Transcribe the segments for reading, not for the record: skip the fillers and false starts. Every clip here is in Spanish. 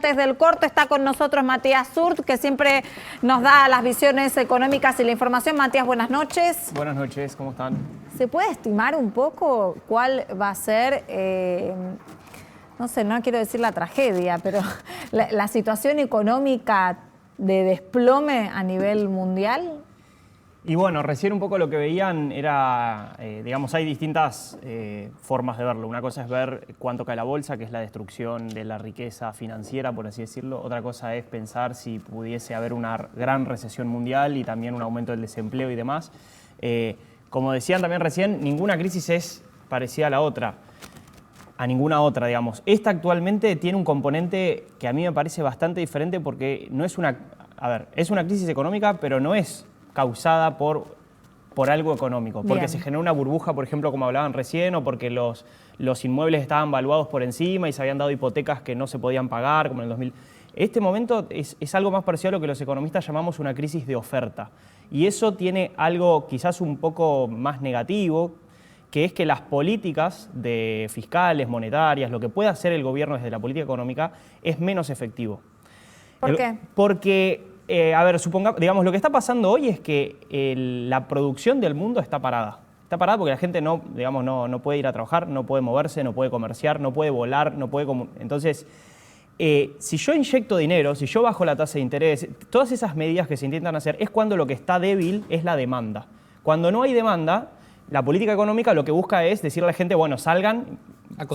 Desde el corto está con nosotros Matías Zurt, que siempre nos da las visiones económicas y la información. Matías, buenas noches. Buenas noches, ¿cómo están? ¿Se puede estimar un poco cuál va a ser, no sé, no quiero decir la tragedia, pero la situación económica de desplome a nivel mundial? Y bueno, recién un poco lo que veían era, digamos, hay distintas formas de verlo. Una cosa es ver cuánto cae la bolsa, que es la destrucción de la riqueza financiera, por así decirlo. Otra cosa es pensar si pudiese haber una gran recesión mundial y también un aumento del desempleo y demás. Como decían también recién, ninguna crisis es parecida a la otra, a ninguna otra, digamos. Esta actualmente tiene un componente que a mí me parece bastante diferente porque no es una... A ver, es una crisis económica, pero no es causada por algo económico, porque se generó una burbuja, por ejemplo, como hablaban recién, o porque los inmuebles estaban valuados por encima y se habían dado hipotecas que no se podían pagar, como en el 2000. Este momento es algo más parecido a lo que los economistas llamamos una crisis de oferta. Y eso tiene algo quizás un poco más negativo, que es que las políticas fiscales, monetarias, lo que puede hacer el gobierno desde la política económica es menos efectivo. ¿Por qué? Porque a ver, digamos, lo que está pasando hoy es que la producción del mundo está parada. Está parada porque la gente no puede ir a trabajar, no puede moverse, no puede comerciar, no puede volar, no puede... Entonces, si yo inyecto dinero, si yo bajo la tasa de interés, todas esas medidas que se intentan hacer es cuando lo que está débil es la demanda. Cuando no hay demanda, la política económica lo que busca es decirle a la gente, bueno, salgan,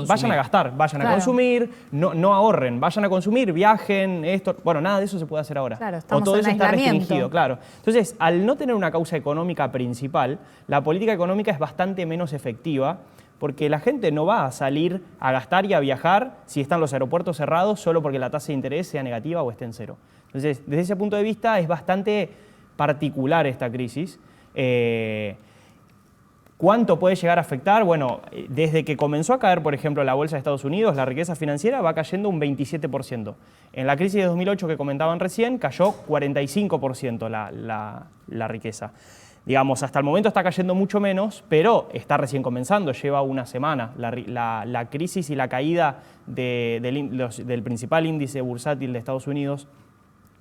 vayan a gastar, vayan a consumir, no ahorren, vayan a consumir, viajen, esto. Bueno, nada de eso se puede hacer ahora. Claro, o todo eso está aislamiento. restringido, claro. Entonces, al no tener una causa económica principal, la política económica es bastante menos efectiva porque la gente no va a salir a gastar y a viajar si están los aeropuertos cerrados solo porque la tasa de interés sea negativa o esté en cero. Entonces, desde ese punto de vista es bastante particular esta crisis. ¿Cuánto puede llegar a afectar? Bueno, desde que comenzó a caer, por ejemplo, la bolsa de Estados Unidos, la riqueza financiera va cayendo un 27%. En la crisis de 2008 que comentaban recién, cayó 45% la riqueza. Digamos, hasta el momento está cayendo mucho menos, pero está recién comenzando, lleva una semana. La crisis y la caída del principal índice bursátil de Estados Unidos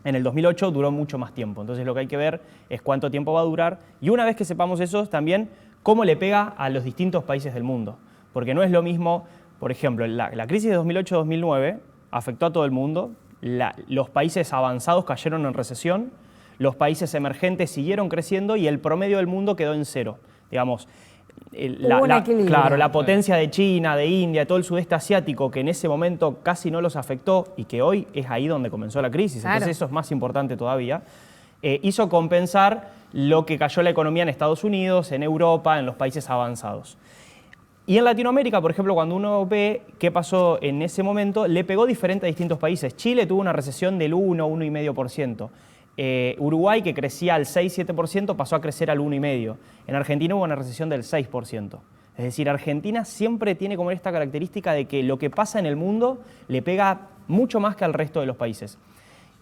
en el 2008 duró mucho más tiempo. Entonces lo que hay que ver es cuánto tiempo va a durar. Y una vez que sepamos eso, también cómo le pega a los distintos países del mundo. Porque no es lo mismo, por ejemplo, la crisis de 2008-2009 afectó a todo el mundo, los países avanzados cayeron en recesión, los países emergentes siguieron creciendo y el promedio del mundo quedó en cero. Digamos, la potencia de China, de India, todo el sudeste asiático, que en ese momento casi no los afectó y que hoy es ahí donde comenzó la crisis, claro. Entonces eso es más importante todavía, hizo compensar lo que cayó la economía en Estados Unidos, en Europa, en los países avanzados. Y en Latinoamérica, por ejemplo, cuando uno ve qué pasó en ese momento, le pegó diferente a distintos países. Chile tuvo una recesión del 1,5%. Uruguay, que crecía al 6-7%, pasó a crecer al 1,5%. En Argentina hubo una recesión del 6%. Es decir, Argentina siempre tiene como esta característica de que lo que pasa en el mundo le pega mucho más que al resto de los países.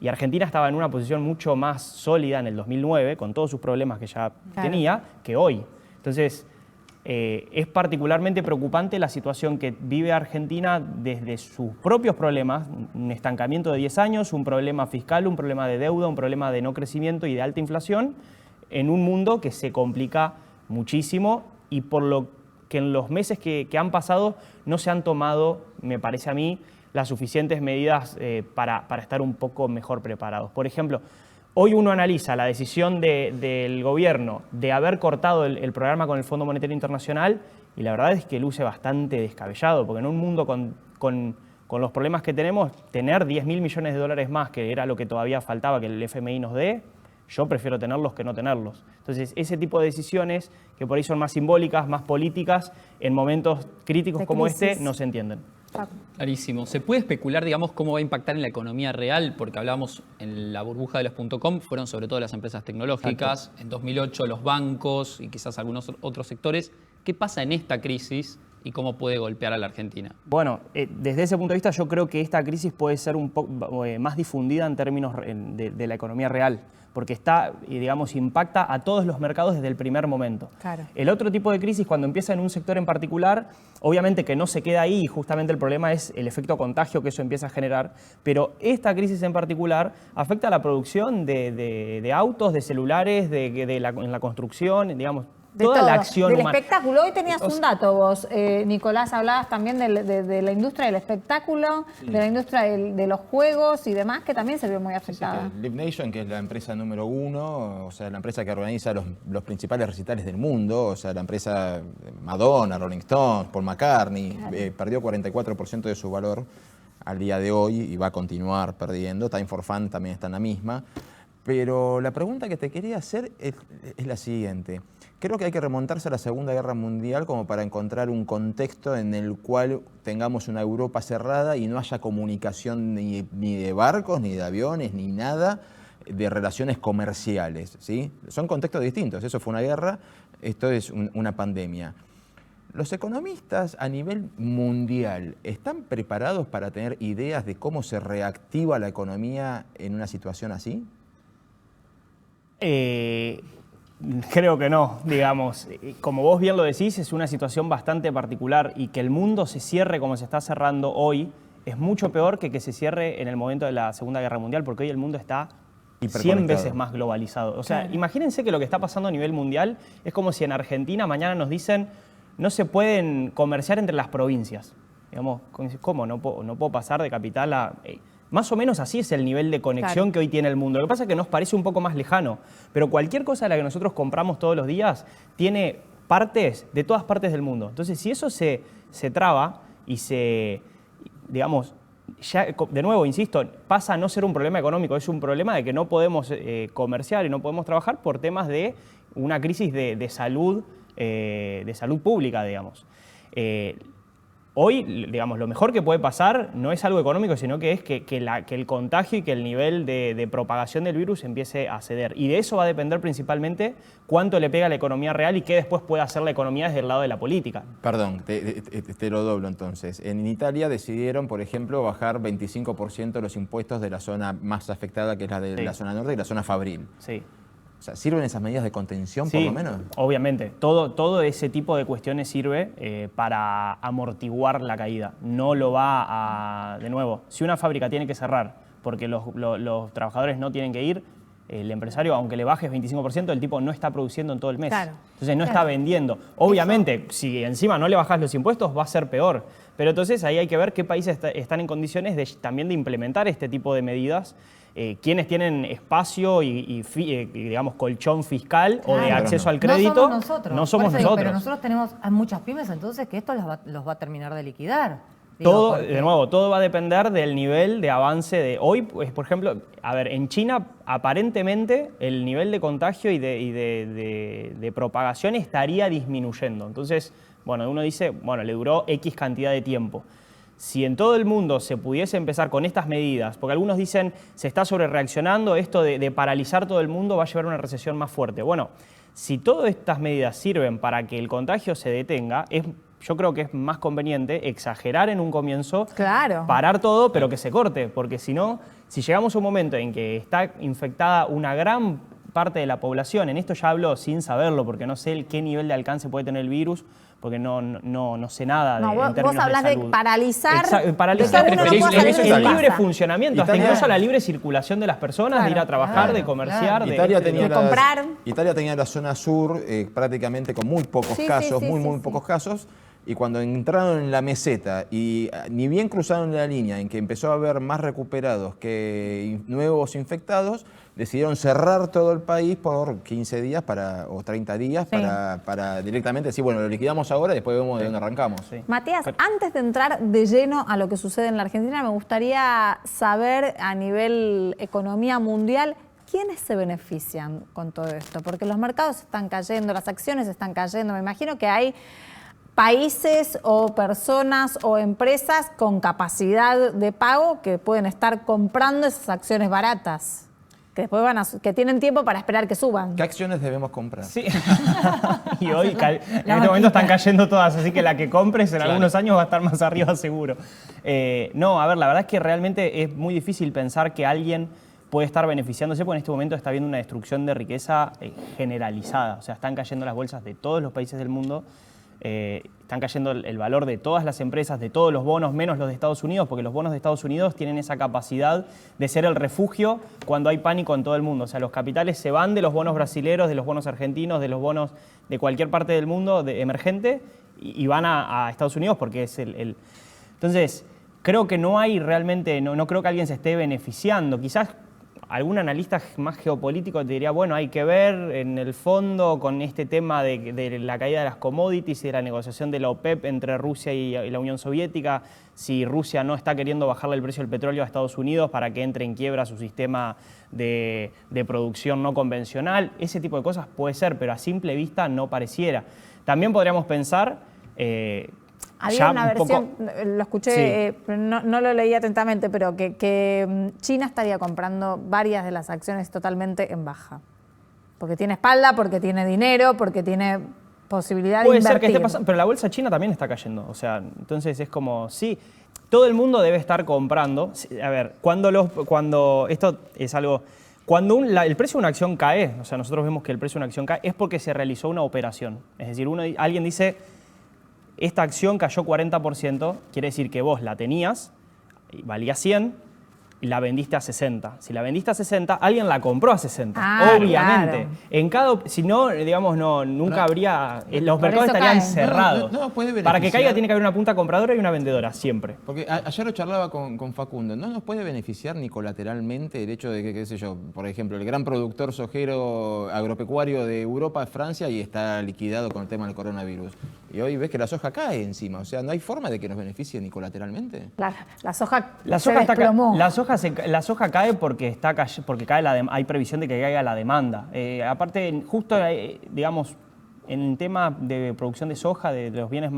Y Argentina estaba en una posición mucho más sólida en el 2009, con todos sus problemas que ya tenía, que hoy. Entonces, es particularmente preocupante la situación que vive Argentina desde sus propios problemas, un estancamiento de 10 años, un problema fiscal, un problema de deuda, un problema de no crecimiento y de alta inflación, en un mundo que se complica muchísimo y por lo que en los meses que han pasado no se han tomado, me parece a mí, las suficientes medidas para estar un poco mejor preparados. Por ejemplo, hoy uno analiza la decisión del gobierno de haber cortado el programa con el Fondo Monetario Internacional y la verdad es que luce bastante descabellado, porque en un mundo con los problemas que tenemos, tener 10.000 millones de dólares más, que era lo que todavía faltaba que el FMI nos dé, yo prefiero tenerlos que no tenerlos. Entonces, ese tipo de decisiones, que por ahí son más simbólicas, más políticas, en momentos críticos como este, no se entienden. Clarísimo. ¿Se puede especular, digamos, cómo va a impactar en la economía real? Porque hablábamos en la burbuja de los .com, fueron sobre todo las empresas tecnológicas, en 2008 los bancos y quizás algunos otros sectores. ¿Qué pasa en esta crisis y cómo puede golpear a la Argentina? Bueno, desde ese punto de vista yo creo que esta crisis puede ser un poco más difundida en términos de la economía real, porque digamos, impacta a todos los mercados desde el primer momento. Claro. El otro tipo de crisis, cuando empieza en un sector en particular, obviamente que no se queda ahí, y justamente el problema es el efecto contagio que eso empieza a generar, pero esta crisis en particular afecta a la producción de autos, de celulares, en la construcción, digamos, De toda todo, la acción del humana. espectáculo. Hoy tenías un dato vos, Nicolás, hablabas también de la industria del espectáculo, de la industria de los juegos y demás, que también se vio muy afectada. Sí, Live Nation, que es la empresa número 1, o sea, la empresa que organiza los principales recitales del mundo, o sea, la empresa Madonna, Rolling Stones, Paul McCartney, perdió 44% de su valor al día de hoy y va a continuar perdiendo. Time for Fun también está en la misma. Pero la pregunta que te quería hacer es la siguiente. Creo que hay que remontarse a la Segunda Guerra Mundial como para encontrar un contexto en el cual tengamos una Europa cerrada y no haya comunicación ni de barcos, ni de aviones, ni nada de relaciones comerciales, ¿sí? Son contextos distintos. Eso fue una guerra, esto es una pandemia. ¿Los economistas a nivel mundial están preparados para tener ideas de cómo se reactiva la economía en una situación así? Creo que no, digamos. Como vos bien lo decís, es una situación bastante particular y que el mundo se cierre como se está cerrando hoy es mucho peor que se cierre en el momento de la Segunda Guerra Mundial, porque hoy el mundo está 100 veces más globalizado. O sea, imagínense que lo que está pasando a nivel mundial es como si en Argentina mañana nos dicen no se pueden comerciar entre las provincias. Digamos, ¿cómo? No puedo pasar de capital a... Más o menos así es el nivel de conexión que hoy tiene el mundo. Lo que pasa es que nos parece un poco más lejano, pero cualquier cosa de la que nosotros compramos todos los días tiene partes de todas partes del mundo. Entonces, si eso se traba y digamos, ya, de nuevo, insisto, pasa a no ser un problema económico, es un problema de que no podemos comerciar y no podemos trabajar por temas de una crisis de salud pública, digamos. Hoy, digamos, lo mejor que puede pasar no es algo económico, sino que es que el contagio y que el nivel de propagación del virus empiece a ceder. Y de eso va a depender principalmente cuánto le pega a la economía real y qué después puede hacer la economía desde el lado de la política. Perdón, te lo doblo entonces. En Italia decidieron, por ejemplo, bajar 25% los impuestos de la zona más afectada, que es la de la zona norte y la zona fabril. Sí. O sea, ¿sirven esas medidas de contención Sí, por lo menos? Obviamente. Todo ese tipo de cuestiones sirve para amortiguar la caída. No lo va a... De nuevo, si una fábrica tiene que cerrar porque los trabajadores no tienen que ir, el empresario, aunque le bajes 25%, el tipo no está produciendo en todo el mes. Claro. Entonces no está vendiendo. Obviamente, si encima no le bajás los impuestos, va a ser peor. Pero entonces ahí hay que ver qué países están en condiciones también de implementar este tipo de medidas. Quienes tienen espacio y digamos, colchón fiscal o de acceso al crédito. No somos nosotros. No somos nosotros. Pero nosotros tenemos a muchas pymes, entonces que esto los va a terminar de liquidar. Todo, de nuevo, todo va a depender del nivel de avance de hoy. Pues, por ejemplo, a ver, en China aparentemente el nivel de contagio y de propagación estaría disminuyendo. Entonces, bueno, uno dice, bueno, le duró X cantidad de tiempo. Si en todo el mundo se pudiese empezar con estas medidas, porque algunos dicen se está sobrereaccionando, esto de paralizar todo el mundo va a llevar a una recesión más fuerte. Bueno, si todas estas medidas sirven para que el contagio se detenga, yo creo que es más conveniente exagerar en un comienzo, parar todo, pero que se corte, porque si no, si llegamos a un momento en que está infectada una gran parte de la población, en esto ya hablo sin saberlo, porque no sé qué nivel de alcance puede tener el virus, porque no sé nada en términos vos hablas de salud. de paralizar, paralizar de que uno no pueda salir de su el libre casa. funcionamiento, hasta incluso la libre circulación de las personas, de ir a trabajar, de comerciar, de comprar. Italia tenía la zona sur prácticamente con muy pocos casos, muy pocos casos. Y cuando entraron en la meseta y ni bien cruzaron la línea en que empezó a haber más recuperados que nuevos infectados, decidieron cerrar todo el país por 15 días o 30 días para directamente decir, bueno, lo liquidamos ahora y después vemos de dónde arrancamos. Matías, antes de entrar de lleno a lo que sucede en la Argentina, me gustaría saber a nivel economía mundial, ¿quiénes se benefician con todo esto? Porque los mercados están cayendo, las acciones están cayendo. Me imagino que hay países o personas o empresas con capacidad de pago que pueden estar comprando esas acciones baratas. que después que tienen tiempo para esperar que suban. ¿Qué acciones debemos comprar? Sí. Y hoy, en este momento están cayendo todas, así que la que compres en algunos años va a estar más arriba seguro. No, a ver, la verdad es que realmente es muy difícil pensar que alguien puede estar beneficiándose, porque en este momento está habiendo una destrucción de riqueza generalizada. O sea, están cayendo las bolsas de todos los países del mundo, están cayendo el valor de todas las empresas, de todos los bonos, menos los de Estados Unidos, porque los bonos de Estados Unidos tienen esa capacidad de ser el refugio cuando hay pánico en todo el mundo. O sea, los capitales se van de los bonos brasileros, de los bonos argentinos, de los bonos de cualquier parte del mundo emergente y van a Estados Unidos porque es el... Entonces, creo que no hay realmente, no creo que alguien se esté beneficiando. Quizás algún analista más geopolítico te diría, bueno, hay que ver en el fondo con este tema de la caída de las commodities y de la negociación de la OPEP entre Rusia y la Unión Soviética, si Rusia no está queriendo bajarle el precio del petróleo a Estados Unidos para que entre en quiebra su sistema de producción no convencional. Ese tipo de cosas puede ser, pero a simple vista no pareciera. También podríamos pensar... Había una versión, lo escuché, sí. No lo leí atentamente, pero que China estaría comprando varias de las acciones totalmente en baja. Porque tiene espalda, porque tiene dinero, porque tiene posibilidad de invertir. Puede ser que esté pasando, pero la bolsa china también está cayendo. O sea, entonces es como, sí, todo el mundo debe estar comprando. A ver, cuando esto es algo... Cuando el precio de una acción cae, o sea, nosotros vemos que el precio de una acción cae, es porque se realizó una operación. Es decir, alguien dice... Esta acción cayó 40%, quiere decir que vos la tenías, valía 100, y la vendiste a 60. Si la vendiste a 60, alguien la compró a 60, obviamente. Claro. Si no, digamos, nunca habría... Los mercados estarían cerrados. Para que caiga tiene que haber una punta compradora y una vendedora, siempre. Porque ayer lo charlaba con Facundo. ¿No nos puede beneficiar ni colateralmente el hecho de que, qué sé yo, por ejemplo, el gran productor sojero agropecuario de Europa es Francia y está liquidado con el tema del coronavirus? Y hoy ves que la soja cae encima. O sea, ¿no hay forma de que nos beneficie ni colateralmente? Claro, la soja se desplomó. La soja cae porque hay previsión de que caiga la demanda. Aparte, justo, digamos, en el tema de producción de soja, de los bienes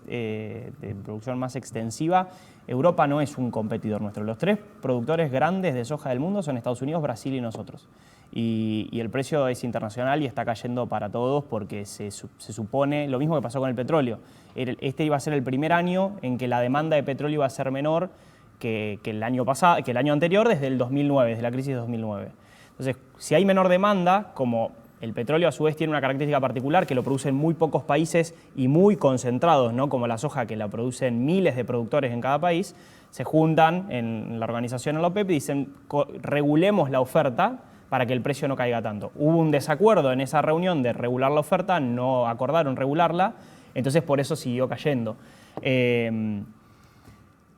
de producción más extensiva, Europa no es un competidor nuestro. Los 3 productores grandes de soja del mundo son Estados Unidos, Brasil y nosotros. Y el precio es internacional y está cayendo para todos porque se supone, lo mismo que pasó con el petróleo. Este iba a ser el primer año en que la demanda de petróleo iba a ser menor que el año pasado, que el año anterior, desde el 2009, desde la crisis de 2009. Entonces, si hay menor demanda, como el petróleo a su vez tiene una característica particular, que lo producen muy pocos países y muy concentrados, ¿no? Como la soja, que la producen miles de productores en cada país, se juntan en la organización, en la OPEP, y dicen, regulemos la oferta para que el precio no caiga tanto. Hubo un desacuerdo en esa reunión de regular la oferta, no acordaron regularla, entonces por eso siguió cayendo.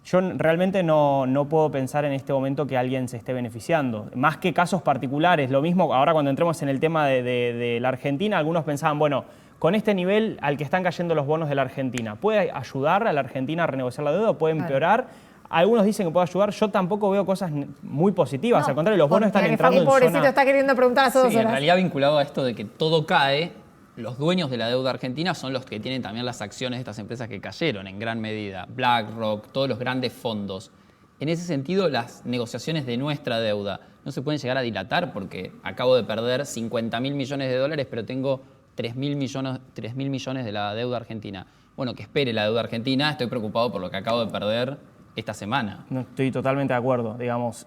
Yo realmente no puedo pensar en este momento que alguien se esté beneficiando. Más que casos particulares, lo mismo ahora cuando entremos en el tema de la Argentina, algunos pensaban, bueno, con este nivel al que están cayendo los bonos de la Argentina, ¿puede ayudar a la Argentina a renegociar la deuda o puede empeorar? Algunos dicen que puede ayudar, yo tampoco veo cosas muy positivas, al contrario, los bonos están entrando en pobrecito zona... está queriendo preguntar a todos. Sí, en realidad vinculado a esto de que todo cae, los dueños de la deuda argentina son los que tienen también las acciones de estas empresas que cayeron en gran medida. BlackRock, todos los grandes fondos. En ese sentido, las negociaciones de nuestra deuda no se pueden llegar a dilatar porque acabo de perder 50.000 millones de dólares, pero tengo 3.000 millones de la deuda argentina. Bueno, que espere la deuda argentina, estoy preocupado por lo que acabo de perder esta semana. No, estoy totalmente de acuerdo. Digamos,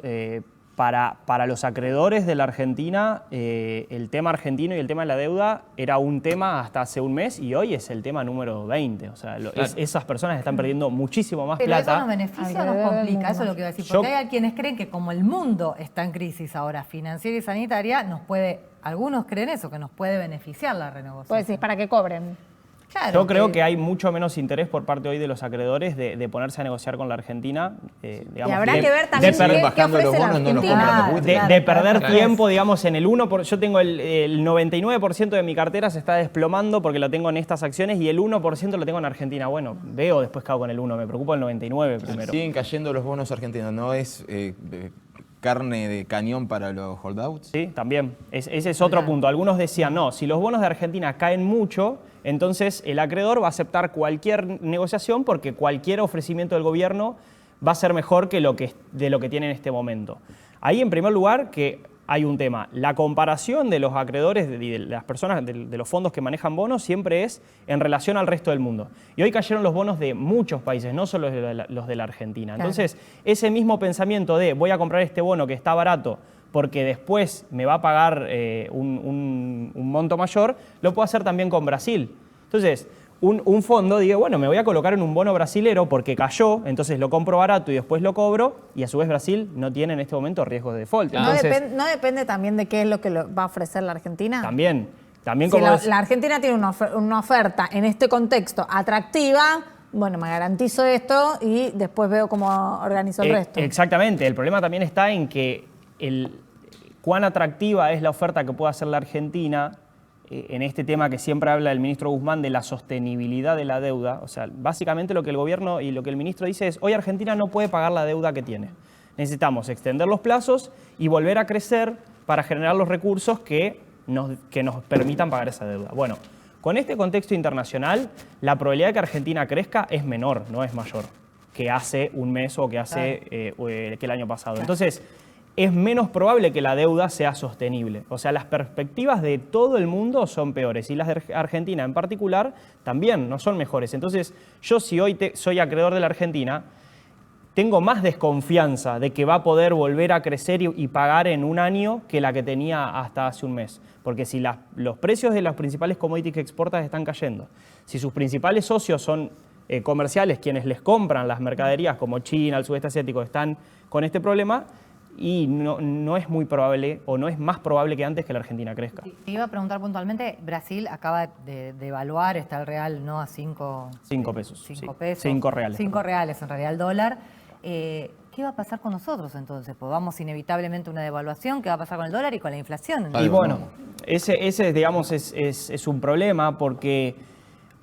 para los acreedores de la Argentina, el tema argentino y el tema de la deuda era un tema hasta hace un mes y hoy es el tema número 20. O sea, esas personas están perdiendo muchísimo más plata. ¿Pero eso nos beneficia o nos complica? Eso es lo que iba a decir. Porque hay quienes creen que como el mundo está en crisis ahora financiera y sanitaria, algunos creen eso, que nos puede beneficiar la renegociación. Pues sí, para que cobren. Claro, yo creo que hay mucho menos interés por parte hoy de los acreedores de ponerse a negociar con la Argentina. Digamos, y habrá que ver también qué ofrece la Argentina. De perder tiempo, digamos, en el 1%. Yo tengo el 99% de mi cartera se está desplomando porque lo tengo en estas acciones y el 1% lo tengo en Argentina. Bueno, veo después qué hago con el 1%. Me preocupa el 99% primero. Siguen cayendo los bonos argentinos, ¿no es carne de cañón para los holdouts? Sí, también. Ese es otro punto. Algunos decían, no, si los bonos de Argentina caen mucho, entonces el acreedor va a aceptar cualquier negociación porque cualquier ofrecimiento del gobierno va a ser mejor que de lo que tiene en este momento. Ahí, en primer lugar, que hay un tema. La comparación de los acreedores y de las personas, de los fondos que manejan bonos, siempre es en relación al resto del mundo. Y hoy cayeron los bonos de muchos países, no solo los de la Argentina. Claro. Entonces, ese mismo pensamiento de voy a comprar este bono que está barato porque después me va a pagar un monto mayor, lo puedo hacer también con Brasil. Entonces, un fondo dice, bueno, me voy a colocar en un bono brasilero porque cayó, entonces lo compro barato y después lo cobro, y a su vez Brasil no tiene en este momento riesgos de default. Entonces, ¿No depende también de qué es lo que va a ofrecer la Argentina? También Si como la Argentina tiene una oferta en este contexto atractiva, bueno, me garantizo esto y después veo cómo organizo el resto. Exactamente, el problema también está en que cuán atractiva es la oferta que puede hacer la Argentina en este tema que siempre habla el ministro Guzmán de la sostenibilidad de la deuda. O sea, básicamente lo que el gobierno y lo que el ministro dice es, hoy Argentina no puede pagar la deuda que tiene. Necesitamos extender los plazos y volver a crecer para generar los recursos que nos permitan pagar esa deuda. Bueno, con este contexto internacional, la probabilidad de que Argentina crezca es menor, no es mayor, que hace un mes o que hace que el año pasado. Entonces, es menos probable que la deuda sea sostenible. O sea, las perspectivas de todo el mundo son peores y las de Argentina en particular también no son mejores. Entonces, yo si hoy soy acreedor de la Argentina, tengo más desconfianza de que va a poder volver a crecer y pagar en un año que la que tenía hasta hace un mes. Porque si los precios de las principales commodities que exportas están cayendo, si sus principales socios son comerciales, quienes les compran las mercaderías como China, el sudeste asiático, están con este problema, y no es muy probable, o no es más probable que antes, que la Argentina crezca. Te iba a preguntar puntualmente, Brasil acaba de devaluar, está el real no a 5 pesos. 5 pesos. 5 reales. 5 reales en realidad el dólar. ¿Qué va a pasar con nosotros entonces? Pues vamos inevitablemente a una devaluación. ¿Qué va a pasar con el dólar y con la inflación? Y bueno, ese digamos, es un problema porque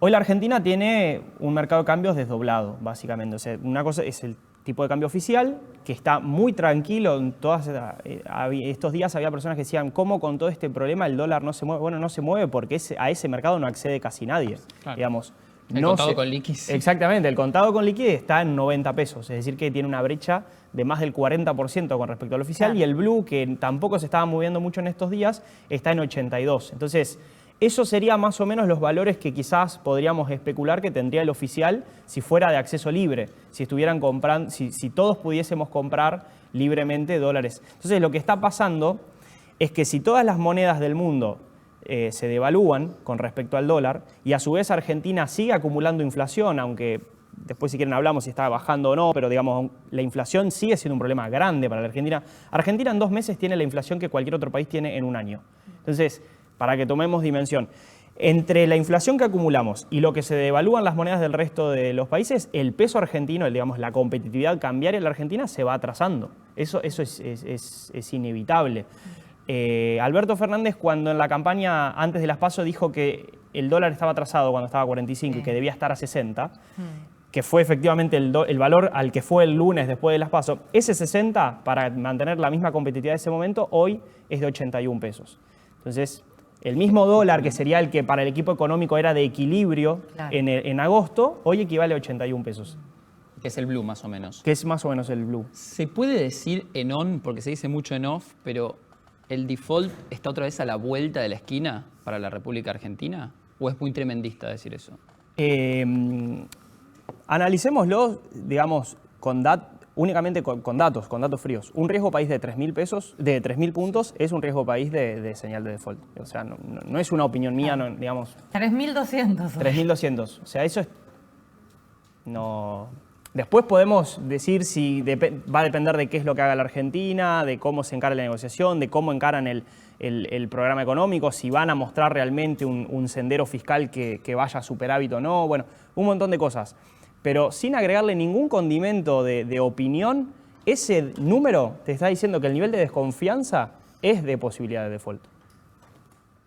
hoy la Argentina tiene un mercado de cambios desdoblado, básicamente. O sea, una cosa es el tipo de cambio oficial, que está muy tranquilo. Estos días había personas que decían, ¿cómo con todo este problema el dólar no se mueve? Bueno, no se mueve porque a ese mercado no accede casi nadie. Claro. Digamos, el contado con liquidez. Exactamente, el contado con liquidez está en 90 pesos, es decir, que tiene una brecha de más del 40% con respecto al oficial, y el blue, que tampoco se estaba moviendo mucho en estos días, está en 82. Entonces, eso sería más o menos los valores que quizás podríamos especular que tendría el oficial si fuera de acceso libre, si estuvieran comprando, si todos pudiésemos comprar libremente dólares. Entonces, lo que está pasando es que si todas las monedas del mundo se devalúan con respecto al dólar, y a su vez Argentina sigue acumulando inflación, aunque después si quieren hablamos si está bajando o no, pero digamos la inflación sigue siendo un problema grande para la Argentina. Argentina en 2 meses tiene la inflación que cualquier otro país tiene en un año. Entonces, para que tomemos dimensión, entre la inflación que acumulamos y lo que se devalúan las monedas del resto de los países, el peso argentino, digamos, la competitividad cambiaria en la Argentina se va atrasando. Eso es inevitable. Alberto Fernández, cuando en la campaña antes de las PASO dijo que el dólar estaba atrasado cuando estaba a 45 y que debía estar a 60, que fue efectivamente el valor al que fue el lunes después de las PASO, ese 60, para mantener la misma competitividad de ese momento, hoy es de 81 pesos. Entonces, el mismo dólar, que sería el que para el equipo económico era de equilibrio en agosto, hoy equivale a 81 pesos. Que es el blue, más o menos. Que es más o menos el blue. ¿Se puede decir en on, porque se dice mucho en off, pero el default está otra vez a la vuelta de la esquina para la República Argentina? ¿O es muy tremendista decir eso? Analicémoslo, digamos, únicamente con datos fríos. Un riesgo país de 3.000 pesos, de 3.000 puntos, es un riesgo país de señal de default. O sea, no es una opinión mía, no, digamos. 3.200. 3.200. O sea, eso es. No. Después podemos decir si va a depender de qué es lo que haga la Argentina, de cómo se encara la negociación, de cómo encaran el programa económico, si van a mostrar realmente un sendero fiscal que vaya a superávit o no. Bueno, un montón de cosas. Pero sin agregarle ningún condimento de opinión, ese número te está diciendo que el nivel de desconfianza es de posibilidad de default.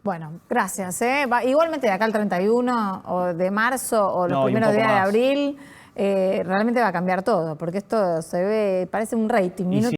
Bueno, gracias. Igualmente de acá al 31 o de marzo o los No, y un primeros poco días de más. abril, realmente va a cambiar todo, porque esto se ve, parece un rating.